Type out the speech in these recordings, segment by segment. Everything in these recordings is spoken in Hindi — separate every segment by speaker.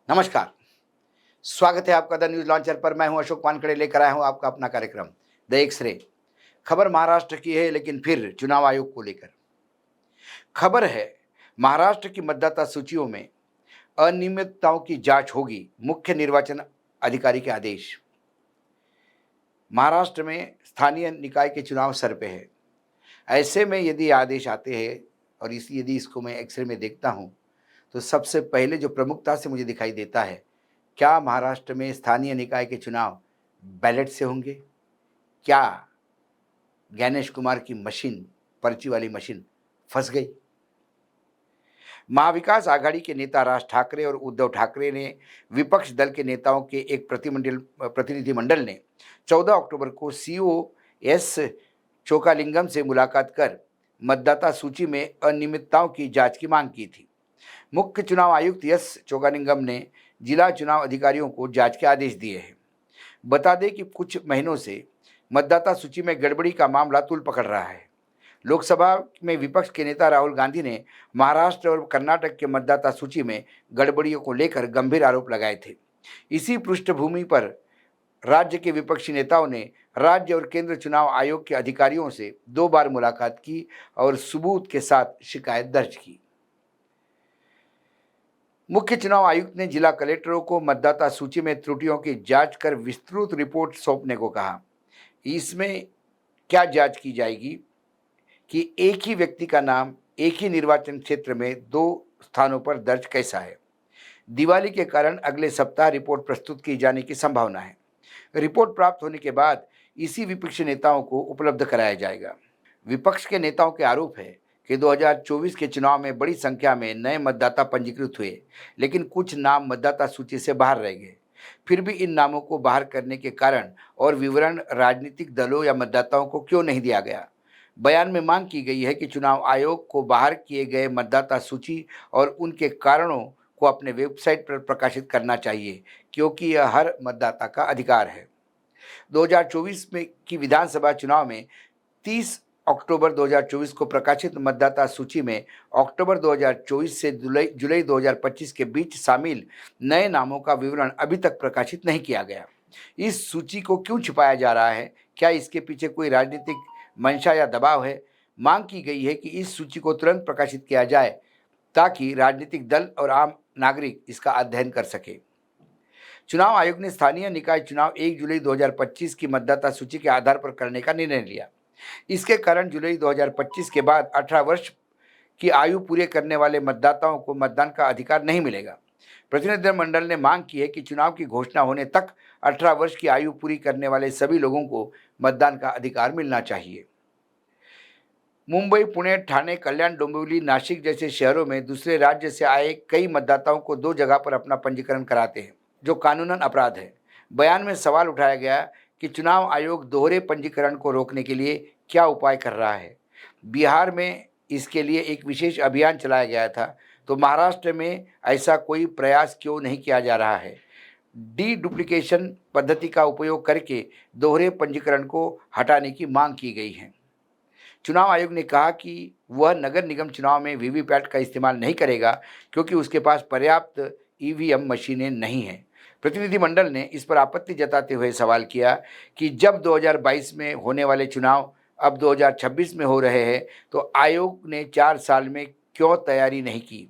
Speaker 1: नमस्कार। स्वागत है आपका द न्यूज लॉन्चर पर। मैं हूं अशोक वानखड़े, लेकर आया हूं आपका अपना कार्यक्रम द एक्सरे। खबर महाराष्ट्र की है, लेकिन फिर चुनाव आयोग को लेकर खबर है। महाराष्ट्र की मतदाता सूचियों में अनियमितताओं की जांच होगी, मुख्य निर्वाचन अधिकारी के आदेश। महाराष्ट्र में स्थानीय निकाय के चुनाव सर पे है। ऐसे में यदि आदेश आते हैं और यदि इसको मैं एक्सरे में देखता हूं, तो सबसे पहले जो प्रमुखता से मुझे दिखाई देता है, क्या महाराष्ट्र में स्थानीय निकाय के चुनाव बैलेट से होंगे? क्या ज्ञानेश कुमार की मशीन, पर्ची वाली मशीन, फंस गई? महाविकास आघाड़ी के नेता राज ठाकरे और उद्धव ठाकरे ने विपक्ष दल के नेताओं के एक प्रतिनिधिमंडल ने 14 अक्टूबर को सीओ एस चोकालिंगम से मुलाकात कर मतदाता सूची में अनियमितताओं की जांच की मांग की थी। मुख्य चुनाव आयुक्त एस चोकालिंगम ने जिला चुनाव अधिकारियों को जांच के आदेश दिए हैं। बता दें कि कुछ महीनों से मतदाता सूची में गड़बड़ी का मामला तूल पकड़ रहा है। लोकसभा में विपक्ष के नेता राहुल गांधी ने महाराष्ट्र और कर्नाटक के मतदाता सूची में गड़बड़ियों को लेकर गंभीर आरोप लगाए थे। इसी पृष्ठभूमि पर राज्य के विपक्षी नेताओं ने राज्य और केंद्र चुनाव आयोग के अधिकारियों से 2 बार मुलाकात की और सबूत के साथ शिकायत दर्ज की। मुख्य चुनाव आयुक्त ने जिला कलेक्टरों को मतदाता सूची में त्रुटियों की जांच कर विस्तृत रिपोर्ट सौंपने को कहा। इसमें क्या जांच की जाएगी कि एक ही व्यक्ति का नाम एक ही निर्वाचन क्षेत्र में 2 स्थानों पर दर्ज कैसा है। दिवाली के कारण अगले सप्ताह रिपोर्ट प्रस्तुत की जाने की संभावना है। रिपोर्ट प्राप्त होने के बाद इसी विपक्षी नेताओं को उपलब्ध कराया जाएगा। विपक्ष के नेताओं के आरोप है कि 2024 के चुनाव में बड़ी संख्या में नए मतदाता पंजीकृत हुए, लेकिन कुछ नाम मतदाता सूची से बाहर रह गए। फिर भी इन नामों को बाहर करने के कारण और विवरण राजनीतिक दलों या मतदाताओं को क्यों नहीं दिया गया। बयान में मांग की गई है कि चुनाव आयोग को बाहर किए गए मतदाता सूची और उनके कारणों को अपने वेबसाइट पर प्रकाशित करना चाहिए, क्योंकि यह हर मतदाता का अधिकार है। 2024 में की विधानसभा चुनाव में 30 अक्टूबर 2024 को प्रकाशित मतदाता सूची में अक्टूबर 2024 से जुलाई 2025 के बीच शामिल नए नामों का विवरण अभी तक प्रकाशित नहीं किया गया। इस सूची को क्यों छिपाया जा रहा है? क्या इसके पीछे कोई राजनीतिक मंशा या दबाव है? मांग की गई है कि इस सूची को तुरंत प्रकाशित किया जाए ताकि राजनीतिक दल और आम नागरिक इसका अध्ययन कर सके। चुनाव आयोग ने स्थानीय निकाय चुनाव 1 जुलाई 2025 की मतदाता सूची के आधार पर करने का निर्णय लिया। इसके कारण जुलाई 2025 के बाद 18 वर्ष की आयु पूरे करने वाले मतदाताओं को मतदान का अधिकार नहीं मिलेगा। प्रतिनिधिमंडल ने मांग की है कि चुनाव की घोषणा होने तक 18 वर्ष की आयु पूरी करने वाले सभी लोगों को मतदान का अधिकार मिलना चाहिए। मुंबई, पुणे, ठाणे, कल्याण, डोंबिवली, नासिक जैसे शहरों में दूसरे राज्य से आए कई मतदाताओं को 2 जगह पर अपना पंजीकरण कराते हैं, जो कानूनन अपराध है। बयान में सवाल उठाया गया कि चुनाव आयोग दोहरे पंजीकरण को रोकने के लिए क्या उपाय कर रहा है। बिहार में इसके लिए एक विशेष अभियान चलाया गया था, तो महाराष्ट्र में ऐसा कोई प्रयास क्यों नहीं किया जा रहा है? डुप्लीकेशन पद्धति का उपयोग करके दोहरे पंजीकरण को हटाने की मांग की गई है। चुनाव आयोग ने कहा कि वह नगर निगम चुनाव में वीवीपैट का इस्तेमाल नहीं करेगा, क्योंकि उसके पास पर्याप्त ईवीएम मशीनें नहीं हैं। प्रतिनिधिमंडल ने इस पर आपत्ति जताते हुए सवाल किया कि जब 2022 में होने वाले चुनाव अब 2026 में हो रहे हैं, तो आयोग ने 4 साल में क्यों तैयारी नहीं की?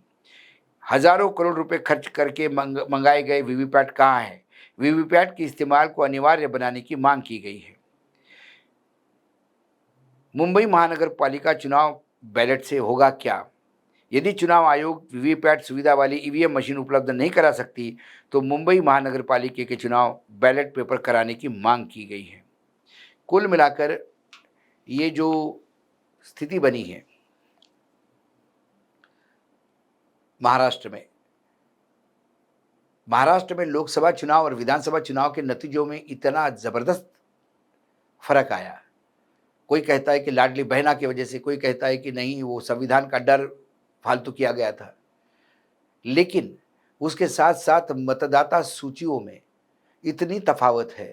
Speaker 1: हजारों करोड़ रुपए खर्च करके मंगाए गए वीवीपैट कहाँ हैं? वीवीपैट के इस्तेमाल को अनिवार्य बनाने की मांग की गई है। मुंबई महानगर पालिका चुनाव बैलेट से होगा क्या? यदि चुनाव आयोग वीवीपैट सुविधा वाली ईवीएम मशीन उपलब्ध नहीं करा सकती, तो मुंबई महानगर पालिका के चुनाव बैलेट पेपर कराने की मांग की गई है। कुल मिलाकर ये जो स्थिति बनी है महाराष्ट्र में लोकसभा चुनाव और विधानसभा चुनाव के नतीजों में इतना ज़बरदस्त फर्क आया। कोई कहता है कि लाडली बहना की वजह से, कोई कहता है कि नहीं, वो संविधान का डर फालतू किया गया था। लेकिन उसके साथ साथ मतदाता सूचियों में इतनी तफावत है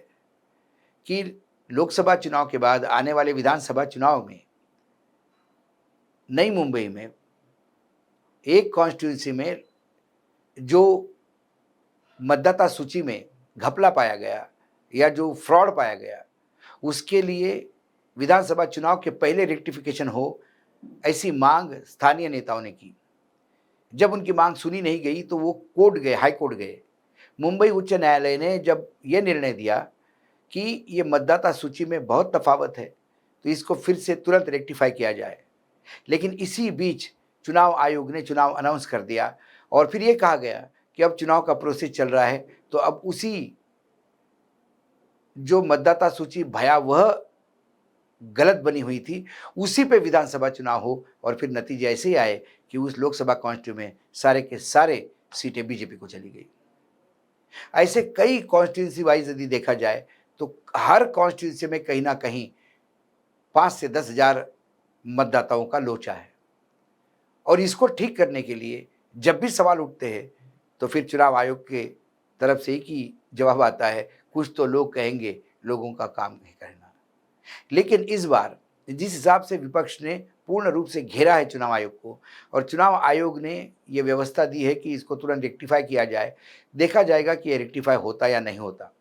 Speaker 1: कि लोकसभा चुनाव के बाद आने वाले विधानसभा चुनाव में नई मुंबई में एक कॉन्स्टिट्यूंसी में जो मतदाता सूची में घपला पाया गया या जो फ्रॉड पाया गया, उसके लिए विधानसभा चुनाव के पहले रेक्टिफिकेशन हो, ऐसी मांग स्थानीय नेताओं ने की। जब उनकी मांग सुनी नहीं गई तो वो कोर्ट गए, हाई कोर्ट गए। मुंबई उच्च न्यायालय ने जब ये निर्णय दिया कि ये मतदाता सूची में बहुत तफावत है, तो इसको फिर से तुरंत रेक्टिफाई किया जाए। लेकिन इसी बीच चुनाव आयोग ने चुनाव अनाउंस कर दिया और फिर ये कहा गया कि अब चुनाव का प्रोसेस चल रहा है, तो अब उसी जो मतदाता सूची भयावह गलत बनी हुई थी, उसी पे विधानसभा चुनाव हो और फिर नतीजे ऐसे ही आए कि उस लोकसभा कॉन्स्टिट्यूंसी में सारे के सारे सीटें बीजेपी को चली गई। ऐसे कई कॉन्स्टिट्यूंसी वाइज यदि देखा जाए तो हर कॉन्स्टिट्यूंसी में कहीं ना कहीं 5 से 10 हजार मतदाताओं का लोचा है और इसको ठीक करने के लिए जब भी सवाल उठते हैं तो फिर चुनाव आयोग के तरफ से एक ही जवाब आता है, कुछ तो लोग कहेंगे, लोगों का काम नहीं करना। लेकिन इस बार जिस हिसाब से विपक्ष ने पूर्ण रूप से घेरा है चुनाव आयोग को और चुनाव आयोग ने ये व्यवस्था दी है कि इसको तुरंत रेक्टिफाई किया जाए, देखा जाएगा कि ये रेक्टिफाई होता या नहीं होता।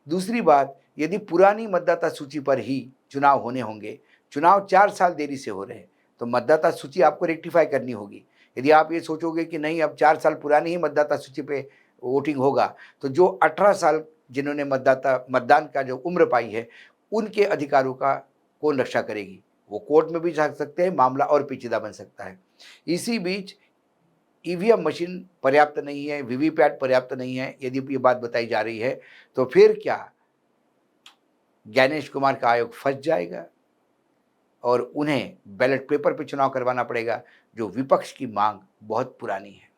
Speaker 1: दूसरी बात, यदि पुरानी मतदाता सूची पर ही चुनाव होने होंगे, चुनाव 4 साल देरी से हो रहे हैं, तो मतदाता सूची आपको रेक्टिफाई करनी होगी। यदि आप ये सोचोगे कि नहीं अब 4 साल पुरानी ही मतदाता सूची पे वोटिंग होगा, तो जो 18 साल जिन्होंने मतदान का जो उम्र पाई है, उनके अधिकारों का कौन रक्षा करेगी? वो कोर्ट में भी जा सकते हैं, मामला और पेचीदा बन सकता है। इसी बीच ईवीएम मशीन पर्याप्त नहीं है, वीवीपैट पर्याप्त नहीं है, यदि ये बात बताई जा रही है, तो फिर क्या ज्ञानेश कुमार का आयोग फंस जाएगा और उन्हें बैलेट पेपर पे चुनाव करवाना पड़ेगा, जो विपक्ष की मांग बहुत पुरानी है।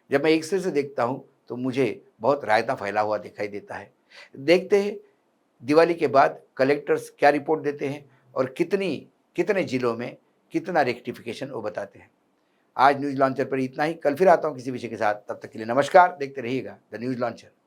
Speaker 1: जब मैं एक सिरे से देखता हूँ तो मुझे बहुत रायता फैला हुआ दिखाई देता है। देखते हैं दिवाली के बाद कलेक्टर्स क्या रिपोर्ट देते हैं और कितने जिलों में कितना रेक्टिफिकेशन वो बताते हैं। आज न्यूज़ लॉन्चर पर इतना ही। कल फिर आता हूँ किसी विषय के साथ। तब तक के लिए नमस्कार। देखते रहिएगा द न्यूज़ लॉन्चर।